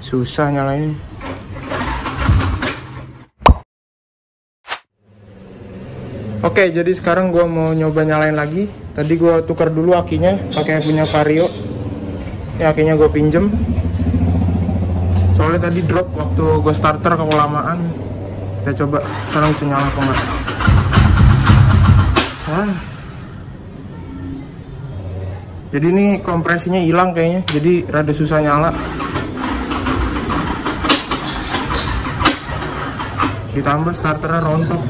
Susah nyalain. Oke, jadi sekarang gue mau nyoba nyalain lagi. Tadi gue tukar dulu akinya pakai punya Vario. Ya, akinya gue pinjem. Soalnya tadi drop waktu gue starter kelamaan. Kita coba sekarang bisa nyala apa enggak. Jadi ini kompresinya hilang kayaknya, jadi rada susah nyala. Ditambah starternya rontok.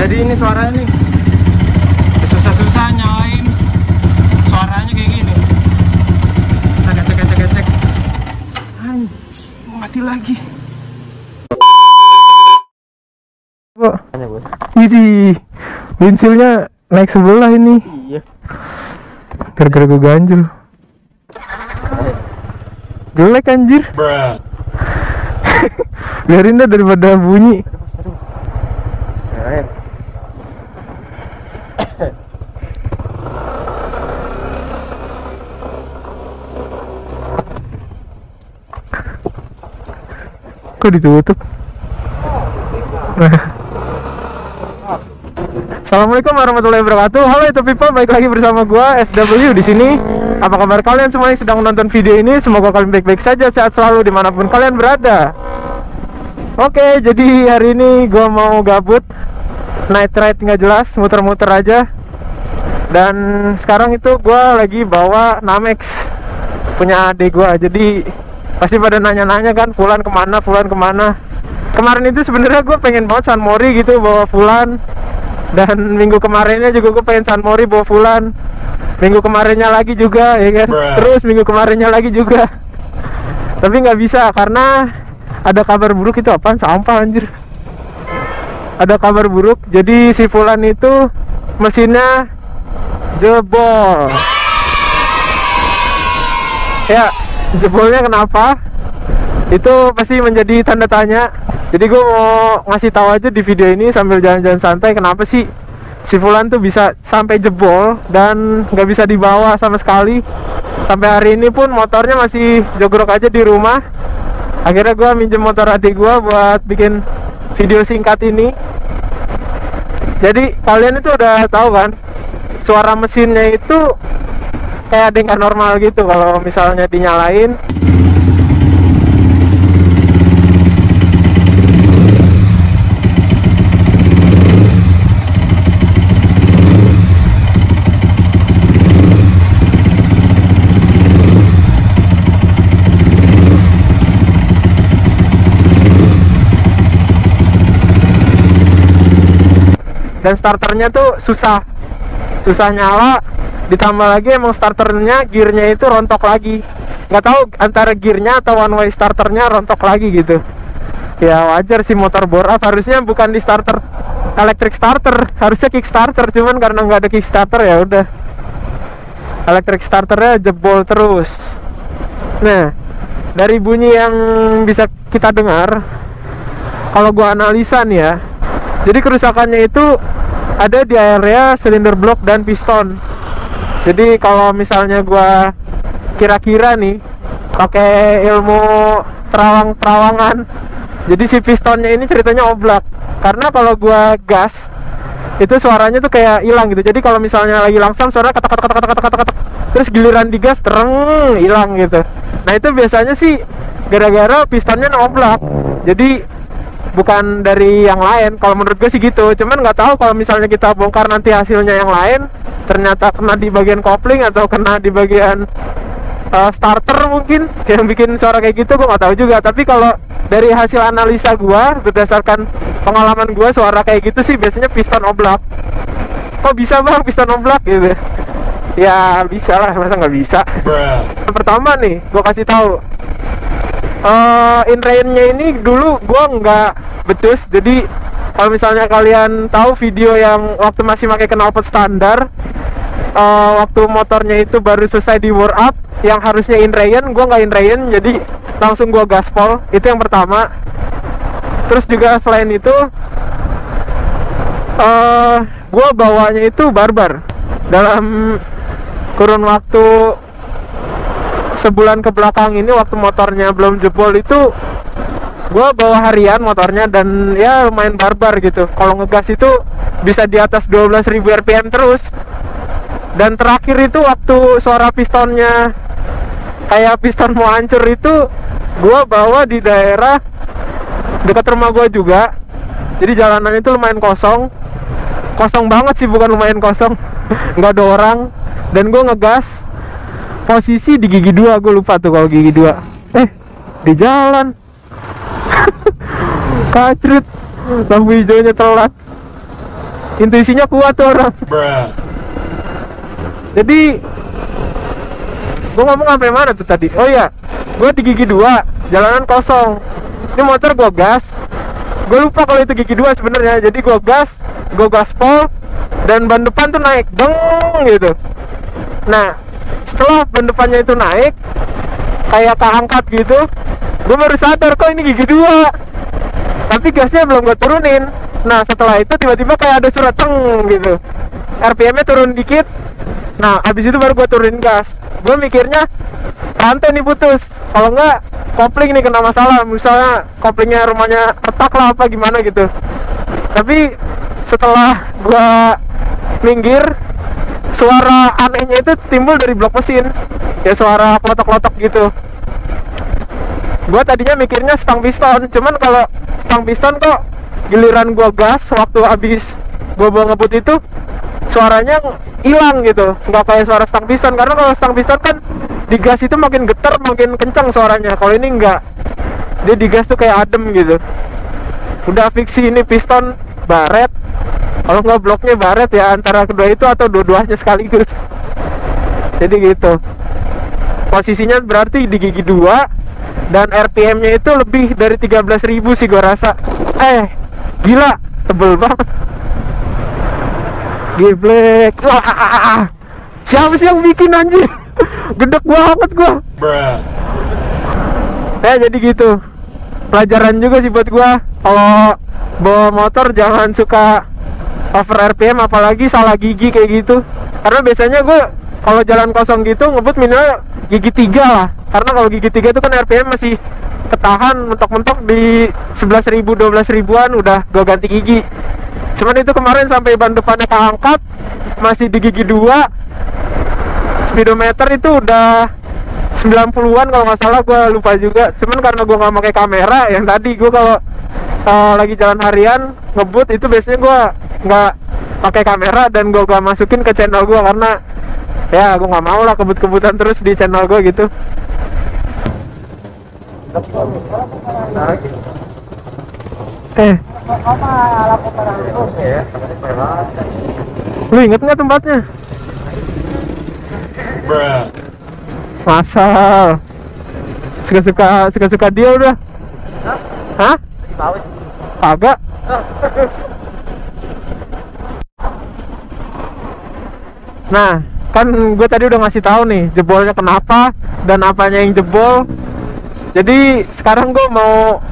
Jadi ini suaranya nih susah-susah nyalain, suaranya kayak gini. Cek. Anjing, mati lagi. Ini windshield-nya naik sebelah ini. Iya. Gara-gara gue ganjel. Jelek anjir. Biarin dah daripada bunyi. Kok ditutup? Assalamualaikum warahmatullahi wabarakatuh. Halo itu people, balik lagi bersama gua SW di sini. Apa kabar kalian semua yang sedang menonton video ini? Semoga kalian baik-baik saja, sehat selalu dimanapun kalian berada. Oke, jadi hari ini gua mau gabut, night ride nggak jelas, muter-muter aja. Dan sekarang itu gua lagi bawa Namex punya adik gua. Jadi pasti pada nanya-nanya kan, Fulan kemana. Kemarin itu sebenarnya gue pengen banget San Mori gitu bawa Fulan. Dan minggu kemarinnya juga gue pengen San Mori bawa Fulan. Minggu kemarinnya lagi juga, ya kan. Terus minggu kemarinnya lagi juga. Tapi nggak bisa karena ada kabar buruk. Itu apaan? Sampah anjir. Ada kabar buruk. Jadi si Fulan itu mesinnya jebol. Ya, jebolnya kenapa? Itu pasti menjadi tanda tanya. Jadi gue mau ngasih tahu aja di video ini sambil jalan-jalan santai, kenapa sih si Fulan tuh bisa sampai jebol dan nggak bisa dibawa sama sekali. Sampai hari ini pun motornya masih jogrok aja di rumah. Akhirnya gue minjem motor adik gue buat bikin video singkat ini. Jadi kalian itu udah tahu kan, suara mesinnya itu kayak ada yang nggak normal gitu kalau misalnya dinyalain. dan starternya tuh susah nyala, ditambah lagi emang starternya gearnya itu rontok lagi, nggak tahu antara gearnya atau one way starternya rontok lagi gitu. Ya wajar sih, motor bore up harusnya bukan di starter electric starter, harusnya kickstarter, cuman karena nggak ada kickstarter ya udah electric starternya jebol terus. Nah, dari bunyi yang bisa kita dengar, kalau gua analisa nih ya, jadi kerusakannya itu ada di area silinder blok dan piston. Jadi kalau misalnya gua kira-kira nih pakai ilmu terawang-terawangan, jadi si pistonnya ini ceritanya oblak. Karena kalau gua gas itu suaranya tuh kayak hilang gitu. Jadi kalau misalnya lagi langsam suara katak, terus giliran digas tereng hilang gitu. Nah itu biasanya sih gara-gara pistonnya oblak. Jadi bukan dari yang lain. Kalau menurut gue sih gitu. Cuman nggak tahu kalau misalnya kita bongkar nanti hasilnya yang lain, ternyata kena di bagian kopling atau kena di bagian starter mungkin yang bikin suara kayak gitu, gue nggak tahu juga. Tapi kalau dari hasil analisa gue berdasarkan pengalaman gue, suara kayak gitu sih biasanya piston oblak. Kok bisa bang piston oblak gitu? Ya bisa lah, masa nggak bisa. Pertama nih gue kasih tahu, inrainnya ini dulu gue nggak betus. Jadi kalau misalnya kalian tahu video yang waktu masih pakai knalpot standar, waktu motornya itu baru selesai di war up, yang harusnya inrain, gue nggak inrain, jadi langsung gue gaspol. Itu yang pertama. Terus juga selain itu, gue bawanya itu barbar. Dalam kurun waktu sebulan ke belakang ini, waktu motornya belum jebol itu, gue bawa harian motornya dan ya lumayan barbar gitu. Kalau ngegas itu bisa di atas 12.000 rpm terus. Dan terakhir itu waktu suara pistonnya kayak piston mau hancur itu, gue bawa di daerah dekat rumah gue juga. Jadi jalanan itu lumayan kosong banget sih, bukan lumayan kosong. Nggak ada orang. Dan gue ngegas, posisi di gigi 2, gue lupa tuh kalau gigi 2. Di jalan. Kacrut, lampu hijaunya telat. Intuisinya kuat tuh orang. Jadi gue ngomong sampai mana tuh tadi? Oh iya, gue di gigi 2, jalanan kosong. Ini motor gue gas. Gue lupa kalau itu gigi 2 sebenarnya. Jadi gue gaspol, dan ban depan tuh naik, beng gitu. Nah, setelah ban depannya itu naik, kayak keangkat gitu, gue baru sadar kok ini gigi 2. Tapi gasnya belum gue turunin. Nah, setelah itu tiba-tiba kayak ada surat ceng gitu, RPM-nya turun dikit. Nah, habis itu baru gue turunin gas. Gue mikirnya rantai nih putus, kalau enggak kopling nih kena masalah, misalnya koplingnya rumahnya retak lah apa gimana gitu. Tapi setelah gue minggir, suara anehnya itu timbul dari blok mesin, ya suara klotok-klotok gitu. Gue tadinya mikirnya stang piston, cuman kalau stang piston kok giliran gue gas waktu habis gue bawa ngebut itu suaranya hilang gitu, nggak kayak suara stang piston. Karena kalau stang piston kan digas itu makin getar, makin kencang suaranya. Kalau ini enggak, dia digas tuh kayak adem gitu. Udah fix ini piston baret, kalau nggak bloknya baret ya, antara kedua itu atau dua-duanya sekaligus. Jadi gitu. Posisinya berarti di gigi 2, dan RPM-nya itu lebih dari 13.000 sih gua rasa. Gila, tebel banget. Geblek. Wah, siapa sih yang bikin anjir? Gedek banget gua. Jadi gitu. Pelajaran juga sih buat gua. Kalau bawa motor jangan suka over RPM, apalagi salah gigi kayak gitu. Karena biasanya gua kalau jalan kosong gitu ngebut minimal gigi 3 lah. Karena kalau gigi 3 itu kan RPM masih ketahan, mentok-mentok di 11.000, 12.000-an udah gua ganti gigi. Cuman itu kemarin sampai ban depannya keangkat, masih di gigi 2. Speedometer itu udah 90-an kalau nggak salah, gue lupa juga. Cuman karena gue nggak pakai kamera, yang tadi gue kalau lagi jalan harian ngebut itu biasanya gue nggak pakai kamera, dan gue gak masukin ke channel gue karena ya gue nggak mau lah kebut-kebutan terus di channel gue gitu. Lu inget nggak tempatnya? Masal. Suka-suka dia udah. Hah? Kagak. Nah, kan gue tadi udah ngasih tahu nih jebolnya kenapa dan apanya yang jebol. Jadi sekarang gue mau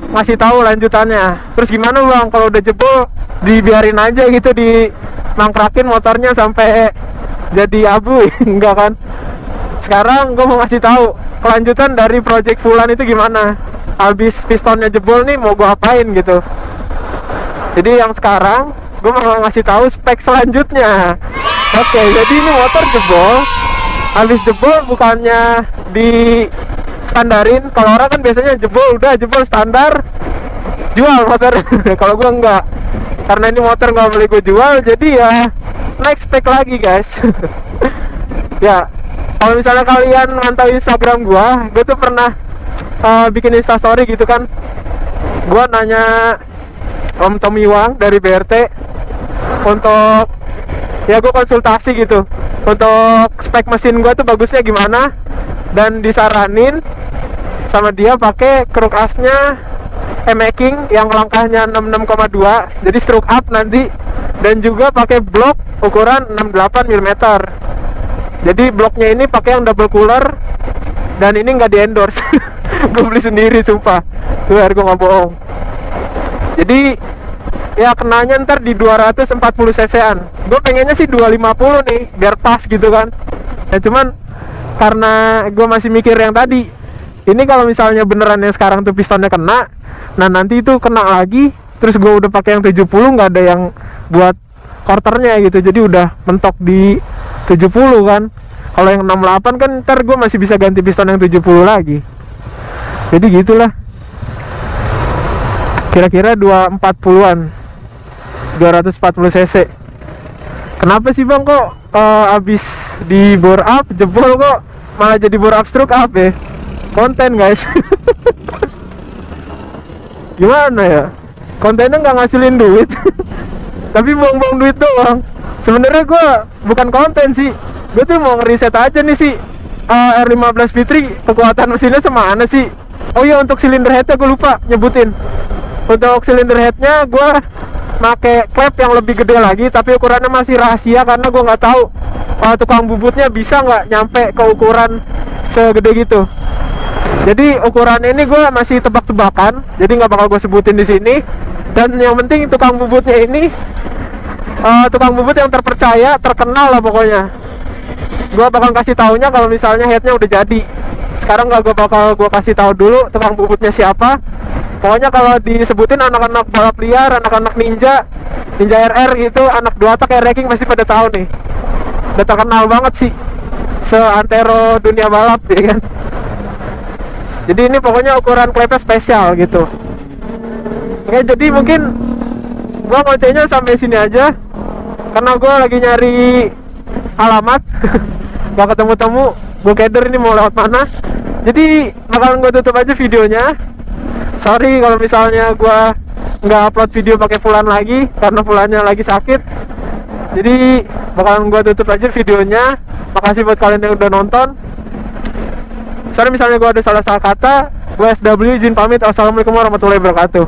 ngasih tahu lanjutannya. Terus gimana bang kalau udah jebol dibiarin aja gitu, di mangkrakin motornya sampai jadi abu? Enggak kan? Sekarang gue mau ngasih tahu kelanjutan dari project Fulan itu gimana. Habis pistonnya jebol nih mau gue apain gitu. Jadi yang sekarang gue mau ngasih tahu spek selanjutnya. Oke, jadi ini motor jebol. Habis jebol bukannya di standarin. Kalau orang kan biasanya jebol udah jebol standar, jual motor. Kalau gue enggak, karena ini motor nggak boleh gue jual, jadi ya naik spek lagi guys. Ya, kalau misalnya kalian mantau Instagram gue tuh pernah bikin instastory gitu kan. Gue nanya Om Tommy Wang dari BRT untuk, ya gue konsultasi gitu untuk spek mesin gue tuh bagusnya gimana, dan disaranin sama dia pakai kruk asnya E-Making yang langkahnya 66,2, jadi stroke up nanti, dan juga pakai blok ukuran 68 mm. Jadi bloknya ini pakai yang double cooler, dan ini nggak di endorse. Gue beli sendiri sumpah, swear gue nggak bohong. Jadi ya kenanya ntar di 240 cc-an. Gue pengennya sih 250 nih biar pas gitu kan. Ya cuman karena gue masih mikir yang tadi, ini kalau misalnya beneran yang sekarang tuh pistonnya kena, nah nanti itu kena lagi, terus gue udah pakai yang 70 nggak ada yang buat quarternya gitu, jadi udah mentok di 70 kan. Kalau yang 68 kan ntar gue masih bisa ganti piston yang 70 lagi. Jadi gitulah, kira-kira 240-an, 240 cc. Kenapa sih bang kok abis di bore up jebol kok malah jadi bore up stroke up ya? Konten guys. Gimana ya, kontennya nggak ngasilin duit. Tapi buang-buang duit doang. Sebenarnya gue bukan konten sih, gue tuh mau ngeriset aja nih sih, R15 Fitri kekuatan mesinnya semana sih. Oh iya, untuk silinder headnya gue lupa nyebutin. Untuk silinder headnya gue pakai klep yang lebih gede lagi, tapi ukurannya masih rahasia karena gue nggak tahu tukang bubutnya bisa nggak nyampe ke ukuran segede gitu. Jadi ukuran ini gue masih tebak-tebakan, jadi nggak bakal gue sebutin di sini. Dan yang penting tukang bubutnya ini tukang bubut yang terpercaya, terkenal lah pokoknya. Gue bakal kasih taunya kalau misalnya headnya udah jadi. Sekarang gue bakal kasih tahu dulu tukang bubutnya siapa. Pokoknya kalau disebutin anak-anak balap liar, anak-anak ninja RR gitu, anak 2 tak air racing pasti pada tahu nih. Udah terkenal banget sih seantero dunia balap ya kan. Jadi ini pokoknya ukuran klepnya spesial gitu. Oke, jadi mungkin gua ngocehnya sampai sini aja karena gua lagi nyari alamat. Gak ketemu-temu, gua keder ini mau lewat mana. Jadi bakalan gua tutup aja videonya. Sorry kalau misalnya gua nggak upload video pakai Fulan lagi karena Fulannya lagi sakit. Jadi bakalan gua tutup aja videonya. Makasih buat kalian yang udah nonton. Sorry misalnya gua ada salah kata. Gua SW izin pamit. Assalamualaikum warahmatullahi wabarakatuh.